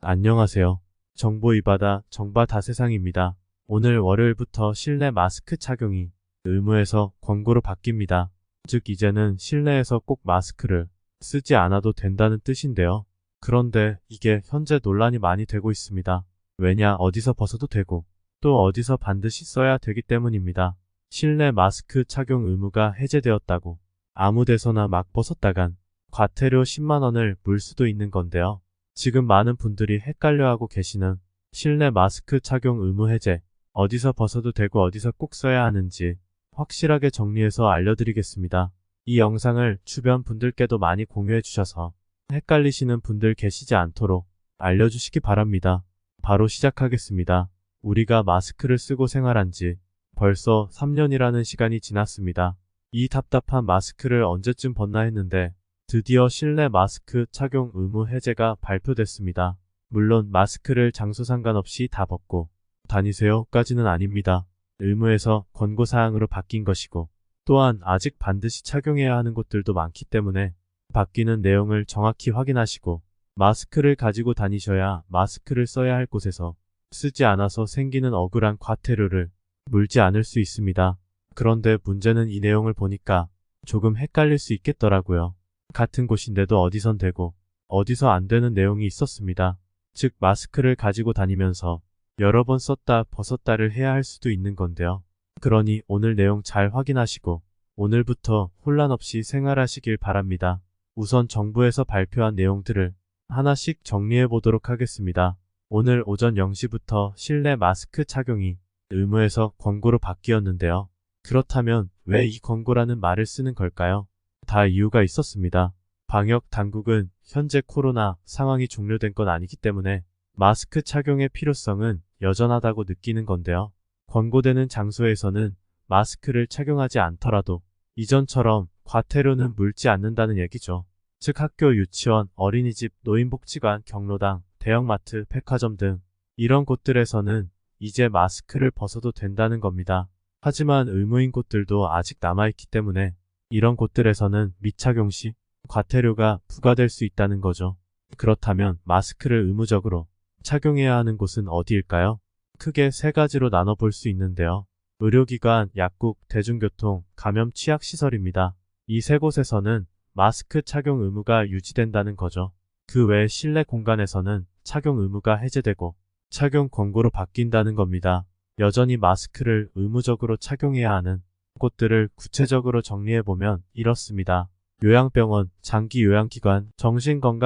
안녕하세요. 정보 이바다 정바다 세상입니다. 오늘 월요일부터 실내 마스크 착용이 의무에서 권고로 바뀝니다. 즉 이제는 실내에서 꼭 마스크를 쓰지 않아도 된다는 뜻인데요. 그런데 이게 현재 논란이 많이 되고 있습니다. 왜냐 어디서 벗어도 되고 또 어디서 반드시 써야 되기 때문입니다. 실내 마스크 착용 의무가 해제되었다고 아무 데서나 막 벗었다간 과태료 10만 원을 물 수도 있는 건데요. 지금 많은 분들이 헷갈려하고 계시는 실내 마스크 착용 의무 해제, 어디서 벗어도 되고 어디서 꼭 써야 하는지 확실하게 정리해서 알려드리겠습니다. 이 영상을 주변 분들께도 많이 공유해 주셔서 헷갈리시는 분들 계시지 않도록 알려주시기 바랍니다. 바로 시작하겠습니다. 우리가 마스크를 쓰고 생활한 지 벌써 3년이라는 시간이 지났습니다. 이 답답한 마스크를 언제쯤 벗나 했는데 드디어 실내 마스크 착용 의무 해제가 발표됐습니다. 물론 마스크를 장소 상관없이 다 벗고 다니세요까지는 아닙니다. 의무에서 권고사항으로 바뀐 것이고 또한 아직 반드시 착용해야 하는 곳들도 많기 때문에 바뀌는 내용을 정확히 확인하시고 마스크를 가지고 다니셔야 마스크를 써야 할 곳에서 쓰지 않아서 생기는 억울한 과태료를 물지 않을 수 있습니다. 그런데 문제는 이 내용을 보니까 조금 헷갈릴 수 있겠더라고요. 같은 곳인데도 어디선 되고 어디서 안 되는 내용이 있었습니다. 즉 마스크를 가지고 다니면서 여러 번 썼다 벗었다를 해야 할 수도 있는 건데요. 그러니 오늘 내용 잘 확인하시고 오늘부터 혼란 없이 생활하시길 바랍니다. 우선 정부에서 발표한 내용들을 하나씩 정리해 보도록 하겠습니다. 오늘 오전 0시부터 실내 마스크 착용이 의무에서 권고로 바뀌었는데요. 그렇다면 왜 이 권고라는 말을 쓰는 걸까요? 다 이유가 있었습니다. 방역 당국은 현재 코로나 상황이 종료된 건 아니기 때문에 마스크 착용의 필요성은 여전하다고 느끼는 건데요. 권고되는 장소에서는 마스크를 착용하지 않더라도 이전처럼 과태료는 물지 않는다는 얘기죠. 즉 학교, 유치원, 어린이집, 노인복지관, 경로당, 대형마트, 백화점 등 이런 곳들에서는 이제 마스크를 벗어도 된다는 겁니다. 하지만 의무인 곳들도 아직 남아있기 때문에 이런 곳들에서는 미착용 시 과태료가 부과될 수 있다는 거죠. 그렇다면 마스크를 의무적으로 착용해야 하는 곳은 어디일까요? 크게 세 가지로 나눠볼 수 있는데요. 의료기관, 약국, 대중교통, 감염 취약시설입니다. 이 세 곳에서는 마스크 착용 의무가 유지된다는 거죠. 그 외 실내 공간에서는 착용 의무가 해제되고 착용 권고로 바뀐다는 겁니다. 여전히 마스크를 의무적으로 착용해야 하는 곳들을 구체적으로 정리해보면 이렇습니다. 요양병원, 장기요양기관,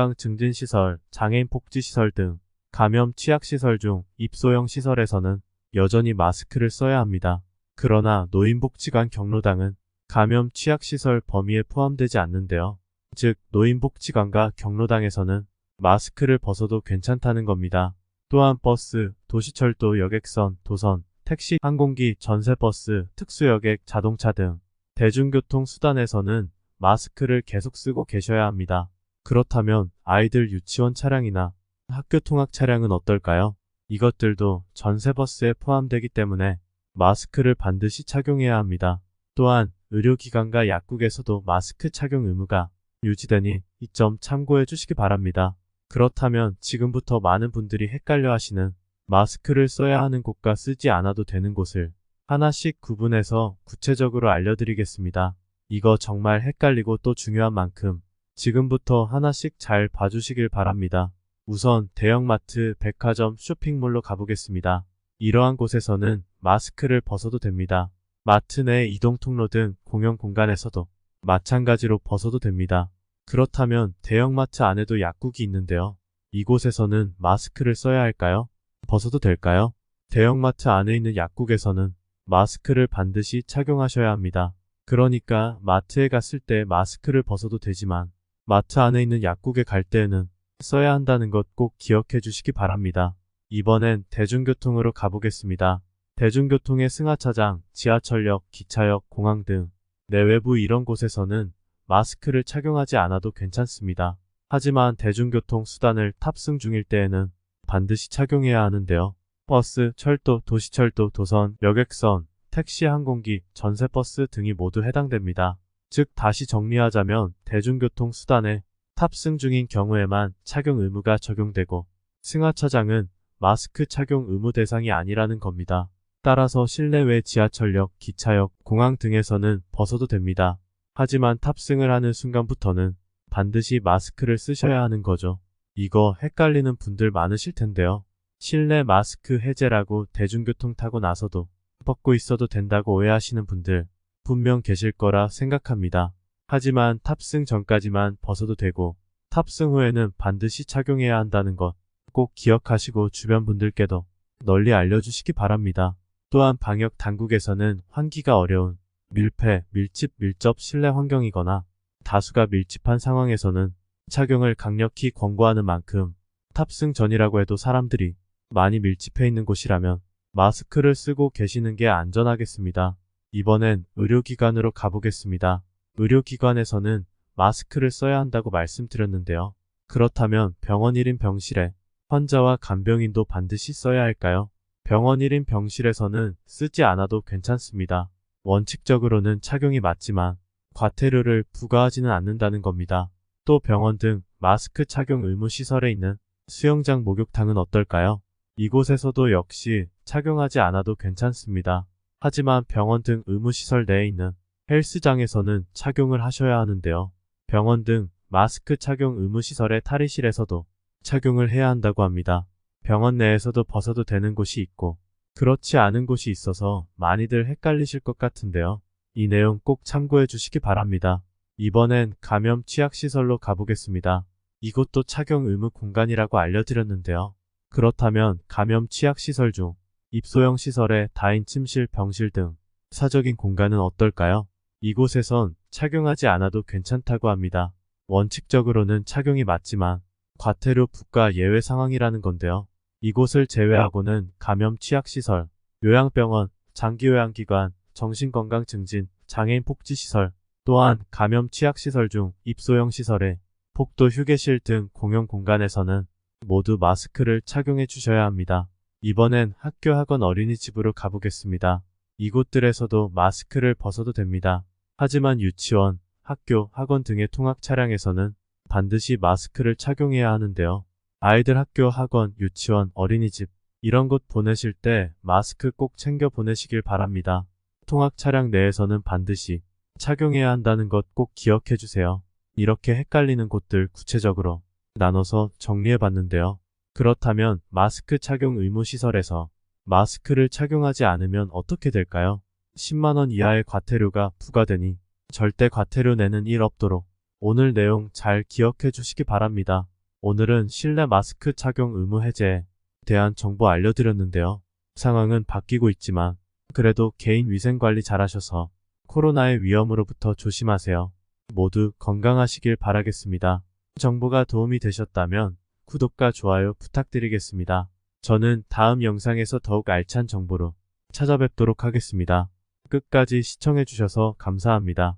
정신건강증진시설, 장애인복지시설 등 감염 취약시설 중 입소형 시설에서는 여전히 마스크를 써야 합니다. 그러나 노인복지관 경로당은 감염 취약시설 범위에 포함되지 않는데요. 즉 노인복지관과 경로당에서는 마스크를 벗어도 괜찮다는 겁니다. 또한 버스, 도시철도, 여객선, 도선, 택시, 항공기, 전세버스, 특수여객, 자동차 등 대중교통 수단에서는 마스크를 계속 쓰고 계셔야 합니다. 그렇다면 아이들 유치원 차량이나 학교 통학 차량은 어떨까요? 이것들도 전세버스에 포함되기 때문에 마스크를 반드시 착용해야 합니다. 또한 의료기관과 약국에서도 마스크 착용 의무가 유지되니 이 점 참고해 주시기 바랍니다. 그렇다면 지금부터 많은 분들이 헷갈려 하시는 마스크를 써야 하는 곳과 쓰지 않아도 되는 곳을 하나씩 구분해서 구체적으로 알려드리겠습니다. 이거 정말 헷갈리고 또 중요한 만큼 지금부터 하나씩 잘 봐주시길 바랍니다. 우선 대형마트, 백화점, 쇼핑몰로 가보겠습니다. 이러한 곳에서는 마스크를 벗어도 됩니다. 마트 내 이동통로 등 공용 공간에서도 마찬가지로 벗어도 됩니다. 그렇다면 대형마트 안에도 약국이 있는데요. 이곳에서는 마스크를 써야 할까요? 벗어도 될까요? 대형마트 안에 있는 약국에서는 마스크를 반드시 착용하셔야 합니다. 그러니까 마트에 갔을 때 마스크를 벗어도 되지만 마트 안에 있는 약국에 갈 때에는 써야 한다는 것 꼭 기억해 주시기 바랍니다. 이번엔 대중교통으로 가보겠습니다. 대중교통의 승하차장, 지하철역, 기차역, 공항 등 내외부 이런 곳에서는 마스크를 착용하지 않아도 괜찮습니다. 하지만 대중교통 수단을 탑승 중일 때에는 반드시 착용해야 하는데요. 버스, 철도, 도시철도, 도선, 여객선, 택시, 항공기, 전세버스 등이 모두 해당됩니다. 즉 다시 정리하자면 대중교통 수단에 탑승 중인 경우에만 착용 의무가 적용되고 승하차장은 마스크 착용 의무 대상이 아니라는 겁니다. 따라서 실내외 지하철역, 기차역, 공항 등에서는 벗어도 됩니다. 하지만 탑승을 하는 순간부터는 반드시 마스크를 쓰셔야 하는 거죠. 이거 헷갈리는 분들 많으실 텐데요. 실내 마스크 해제라고 대중교통 타고 나서도 벗고 있어도 된다고 오해하시는 분들 분명 계실 거라 생각합니다. 하지만 탑승 전까지만 벗어도 되고 탑승 후에는 반드시 착용해야 한다는 것 꼭 기억하시고 주변 분들께도 널리 알려주시기 바랍니다. 또한 방역 당국에서는 환기가 어려운 밀폐, 밀집, 밀접 실내 환경이거나 다수가 밀집한 상황에서는 착용을 강력히 권고하는 만큼 탑승 전이라고 해도 사람들이 많이 밀집해 있는 곳이라면 마스크를 쓰고 계시는 게 안전하겠습니다. 이번엔 의료기관으로 가보겠습니다. 의료기관에서는 마스크를 써야 한다고 말씀드렸는데요. 그렇다면 병원 1인 병실에 환자와 간병인도 반드시 써야 할까요? 병원 1인 병실에서는 쓰지 않아도 괜찮습니다. 원칙적으로는 착용이 맞지만 과태료를 부과하지는 않는다는 겁니다. 또 병원 등 마스크 착용 의무 시설에 있는 수영장, 목욕탕은 어떨까요? 이곳에서도 역시 착용하지 않아도 괜찮습니다. 하지만 병원 등 의무시설 내에 있는 헬스장에서는 착용을 하셔야 하는데요. 병원 등 마스크 착용 의무시설의 탈의실에서도 착용을 해야 한다고 합니다. 병원 내에서도 벗어도 되는 곳이 있고 그렇지 않은 곳이 있어서 많이들 헷갈리실 것 같은데요. 이 내용 꼭 참고해 주시기 바랍니다. 이번엔 감염 취약시설로 가보겠습니다. 이곳도 착용 의무 공간이라고 알려드렸는데요. 그렇다면 감염 취약시설 중 입소형 시설의 다인 침실, 병실 등 사적인 공간은 어떨까요? 이곳에선 착용하지 않아도 괜찮다고 합니다. 원칙적으로는 착용이 맞지만 과태료 부과 예외 상황이라는 건데요. 이곳을 제외하고는 감염 취약시설, 요양병원, 장기요양기관, 정신건강증진, 장애인 복지시설, 또한 감염 취약시설 중 입소형 시설의 복도 휴게실 등 공용 공간에서는 모두 마스크를 착용해 주셔야 합니다. 이번엔 학교, 학원, 어린이집으로 가보겠습니다. 이곳들에서도 마스크를 벗어도 됩니다. 하지만 유치원, 학교, 학원 등의 통학 차량에서는 반드시 마스크를 착용해야 하는데요. 아이들 학교, 학원, 유치원, 어린이집 이런 곳 보내실 때 마스크 꼭 챙겨 보내시길 바랍니다. 통학 차량 내에서는 반드시 착용해야 한다는 것 꼭 기억해 주세요. 이렇게 헷갈리는 곳들 구체적으로 나눠서 정리해 봤는데요. 그렇다면 마스크 착용 의무 시설에서 마스크를 착용하지 않으면 어떻게 될까요? 10만 원 이하의 과태료가 부과되니 절대 과태료 내는 일 없도록 오늘 내용 잘 기억해 주시기 바랍니다. 오늘은 실내 마스크 착용 의무 해제에 대한 정보 알려드렸는데요. 상황은 바뀌고 있지만 그래도 개인 위생 관리 잘하셔서 코로나의 위험으로부터 조심하세요. 모두 건강하시길 바라겠습니다. 정보가 도움이 되셨다면 구독과 좋아요 부탁드리겠습니다. 저는 다음 영상에서 더욱 알찬 정보로 찾아뵙도록 하겠습니다. 끝까지 시청해주셔서 감사합니다.